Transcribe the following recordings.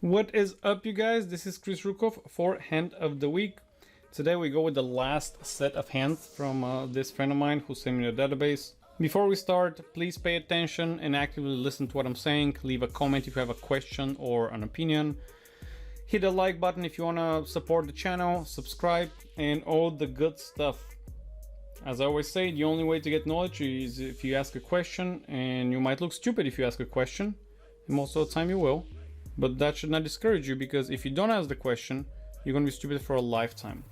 What is up, you guys? This is Chris Rukov for Hand of the Week. Today we go with the last set of hands from this friend of mine who sent me the database. Before we start, please pay attention and actively listen to what I'm saying. Leave a comment if you have a question or an opinion. Hit the like button if you want to support the channel, subscribe, and all the good stuff. As I always say, the only way to get knowledge is if you ask a question, and you might look stupid if you ask a question, and most of the time you will. But that should not discourage you, because if you don't ask the question, you're gonna be stupid for a lifetime.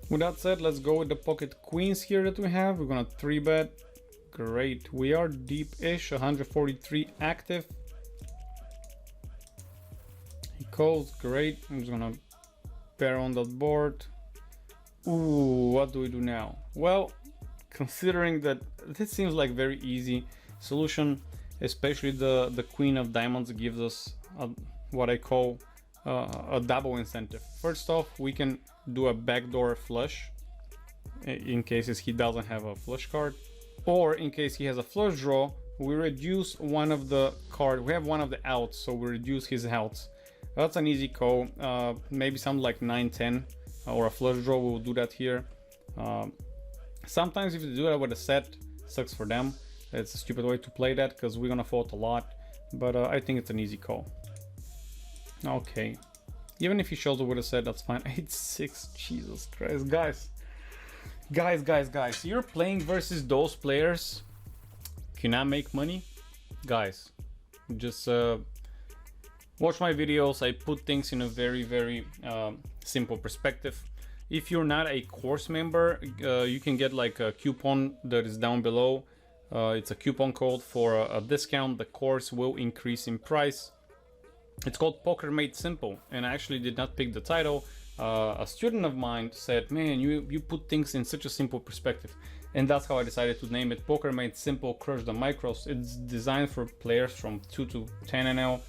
With that said, let's go with the pocket queens here that we have. We're gonna 3-bet. Great. We are deep-ish, 143 active. He calls. Great. I'm just gonna pair on that board. Ooh, what do we do now? Well, considering that this seems like very easy solution, especially the queen of diamonds gives us what I call a double incentive. First off, we can do a backdoor flush in cases he doesn't have a flush card, or in case he has a flush draw, we reduce one of the card. We have one of the outs, so we reduce his outs. That's an easy call. Maybe something like 9-10 or a flush draw. We'll do that here. Sometimes if you do that with a set, sucks for them. It's a stupid way to play that because we're gonna fault a lot, but I think it's an easy call. Okay, even if he shows up with a set, that's fine. 8-6, Jesus Christ, guys, you're playing versus those players cannot make money. Guys, just watch my videos. I put things in a very simple perspective. If you're not a course member, you can get like a coupon that is down below. It's a coupon code for a discount. The course will increase in price. It's called Poker Made Simple, and I actually did not pick the title. A student of mine said, man, you put things in such a simple perspective, and that's how I decided to name it. Poker Made Simple, Crush the Micros. It's designed for players from 2 to 10 NL.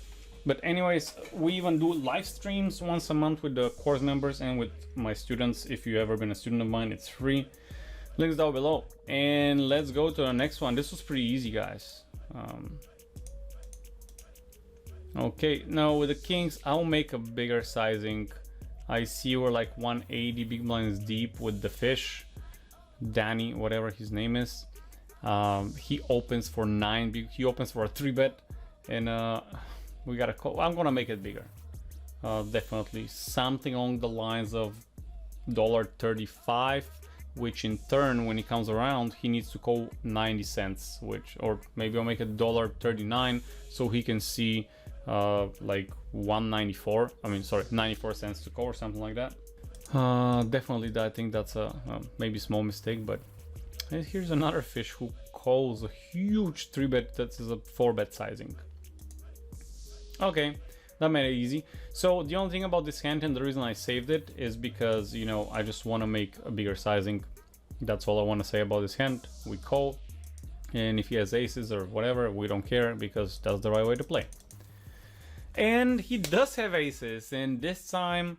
But anyways, we even do live streams once a month with the course members and with my students. If you ever been a student of mine, it's free. Links down below. And let's go to the next one. This was pretty easy, guys. Okay, now with the kings, I'll make a bigger sizing. I see we're like 180 big blinds deep with the fish, Danny, whatever his name is. He opens for 9. He opens for a 3-bet, and we gotta call. I'm gonna make it bigger. Definitely something along the lines of $1.35. Which in turn, when he comes around, he needs to call 90 cents, which, or maybe I'll make it $1.39 so he can see like 194. I mean, sorry, 94 cents to call or something like that. Definitely, I think that's a maybe small mistake, but here's another fish who calls a huge 3-bet. That is a 4-bet sizing. Okay. That made it easy. So the only thing about this hand, and the reason I saved it, is because, you know, I just want to make a bigger sizing. That's all I want to say about this hand. We call, and if he has aces or whatever, we don't care, because that's the right way to play. And he does have aces, and this time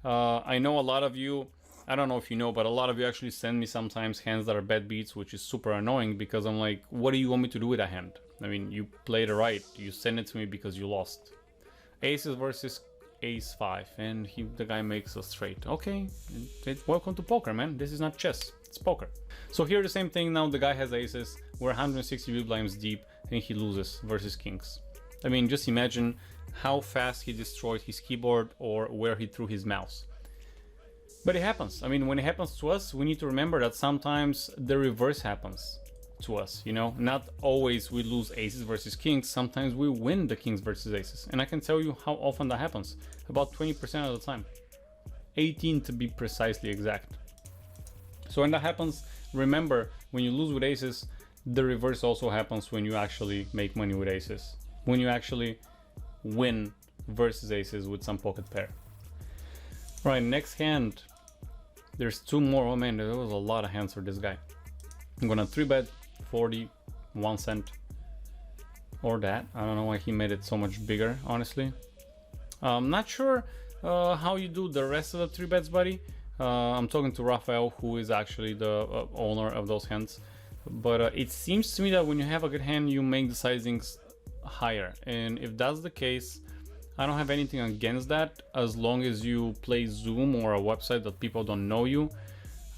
I know a lot of you, I don't know if you know, but a lot of you actually send me sometimes hands that are bad beats, which is super annoying, because I'm like, what do you want me to do with that hand? I mean, you played it right, you send it to me because you lost. Aces versus ace 5, and the guy makes a straight. Okay, welcome to poker, man. This is not chess, it's poker. So here the same thing. Now the guy has aces, we're 160 big blinds deep, and he loses versus kings. I mean, just imagine how fast he destroyed his keyboard or where he threw his mouse. But it happens. I mean, when it happens to us, we need to remember that sometimes the reverse happens to us, you know. Not always we lose aces versus kings. Sometimes we win the kings versus aces, and I can tell you how often that happens. About 20% of the time, 18 to be precisely exact. So when that happens, remember, when you lose with aces, the reverse also happens when you actually make money with aces, when you actually win versus aces with some pocket pair. Right, next hand, there's 2 more. Oh man, there was a lot of hands for this guy. I'm gonna 3-bet 41 cent or that. I don't know why he made it so much bigger, honestly. I'm not sure how you do the rest of the 3-bets, buddy. I'm talking to Rafael, who is actually the owner of those hands, but it seems to me that when you have a good hand, you make the sizings higher, and if that's the case, I don't have anything against that as long as you play Zoom or a website that people don't know you.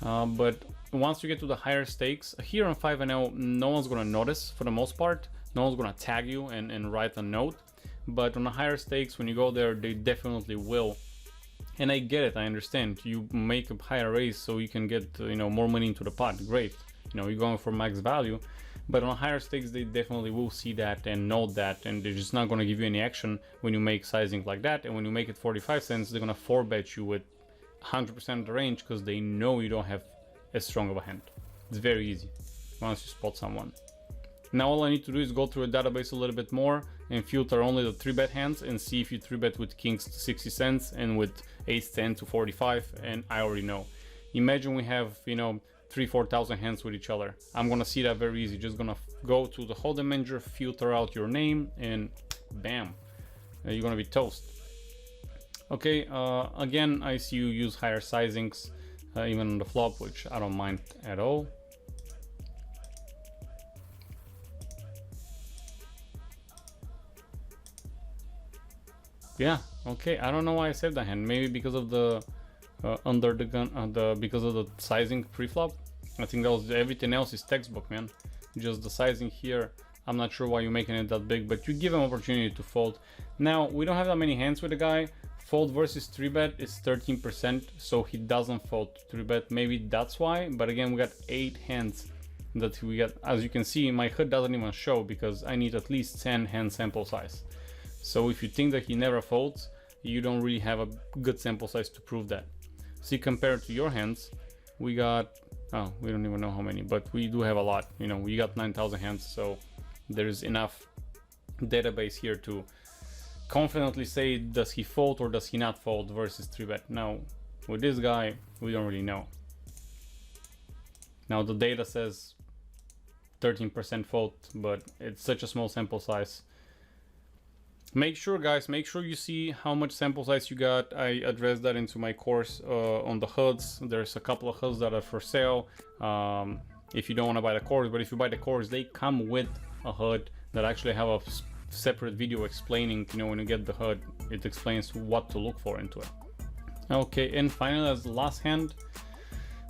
But once you get to the higher stakes, here on 5NL, no one's gonna notice for the most part. No one's gonna tag you and write a note. But on the higher stakes, when you go there, they definitely will. And I get it, I understand. You make a higher raise so you can get, you know, more money into the pot. Great. You know, you're going for max value. But on higher stakes, they definitely will see that and know that, and they're just not going to give you any action when you make sizing like that. And when you make it 45 cents, they're going to 4-bet you with 100% of the range because they know you don't have as strong of a hand. It's very easy once you spot someone. Now all I need to do is go through a database a little bit more and filter only the 3-bet hands and see if you 3-bet with kings to 60 cents and with ace 10 to 45, and I already know. Imagine we have, you know, 3,000-4,000 hands with each other. I'm gonna see that very easy. Just gonna go to the hold'em manager, filter out your name, and bam, you're gonna be toast. Okay, again, I see you use higher sizings even on the flop, which I don't mind at all. Yeah, okay, I don't know why I saved that hand. Maybe because of the under the gun, because of the sizing pre-flop. I think that was everything else is textbook, man. Just the sizing here, I'm not sure why you're making it that big, but you give him opportunity to fold. Now we don't have that many hands with the guy. Fold versus 3-bet is 13%, so he doesn't fold 3-bet. Maybe that's why, but again, we got 8 hands that we got. As you can see, my HUD doesn't even show because I need at least 10 hand sample size. So if you think that he never folds, you don't really have a good sample size to prove that. See, compared to your hands, we got, oh, we don't even know how many, but we do have a lot. You know, we got 9,000 hands, so there's enough database here to confidently say, does he fold or does he not fold versus 3-bet. Now, with this guy, we don't really know. Now, the data says 13% fold, but it's such a small sample size. Make sure, guys, make sure you see how much sample size you got. I addressed that into my course on the HUDs. There's a couple of HUDs that are for sale if you don't want to buy the course. But if you buy the course, they come with a HUD that actually have a separate video explaining, you know, when you get the HUD, it explains what to look for into it. Okay, and finally, as the last hand,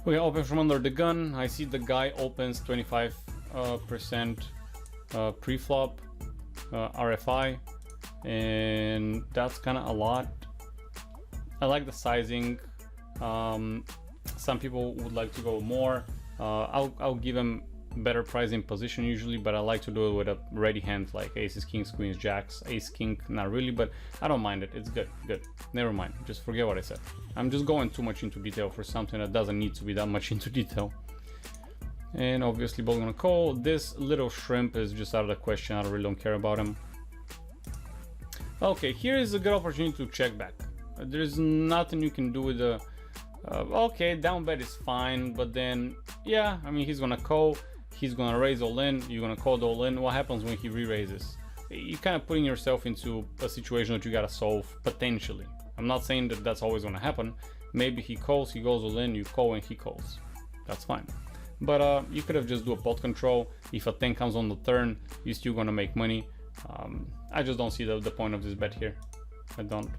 we open from under the gun. I see the guy opens 25% pre-flop RFI. And that's kind of a lot. I like the sizing. Some people would like to go more. I'll give them better pricing position usually, but I like to do it with a ready hand like aces, kings, queens, jacks, ace, king. Not really, but I don't mind it. It's good. Never mind. Just forget what I said. I'm just going too much into detail for something that doesn't need to be that much into detail. And obviously, both gonna call. This little shrimp is just out of the question. I really don't care about him. Okay, here is a good opportunity to check back. There's nothing you can do with the... okay, down bet is fine, but then, yeah, I mean, he's gonna call, he's gonna raise all in, you're gonna call the all in. What happens when he re-raises? You're kind of putting yourself into a situation that you gotta solve, potentially. I'm not saying that that's always gonna happen. Maybe he calls, he goes all in, you call and he calls. That's fine. But you could have just do a pot control. If a 10 comes on the turn, you're still gonna make money. I just don't see the point of this bet here. I don't.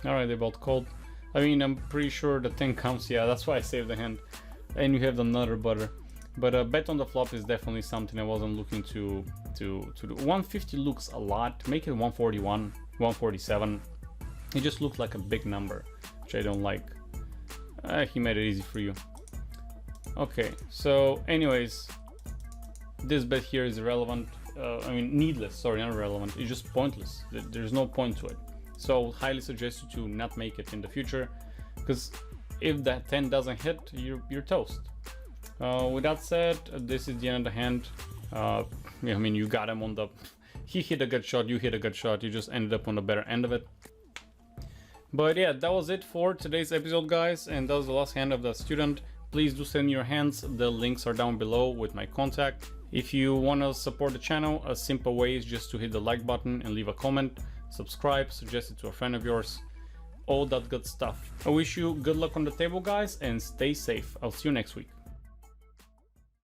Alright, they both called. I mean, I'm pretty sure the 10 comes. Yeah, that's why I saved the hand. And you have another butter. But bet on the flop is definitely something I wasn't looking to do. 150 looks a lot. Make it 141, 147. It just looks like a big number, which I don't like. He made it easy for you. Okay, so anyways, this bet here is irrelevant. I mean, needless, sorry, not irrelevant. It's just pointless. There's no point to it. So highly suggest you to not make it in the future, because if that 10 doesn't hit, you're toast. With that said, this is the end of the hand. Yeah, I mean, you got him on the... He hit a good shot, you hit a good shot. You just ended up on the better end of it. But yeah, that was it for today's episode, guys. And that was the last hand of the student. Please do send me your hands. The links are down below with my contact. If you want to support the channel, a simple way is just to hit the like button and leave a comment, subscribe, suggest it to a friend of yours, all that good stuff. I wish you good luck on the table, guys, and stay safe. I'll see you next week.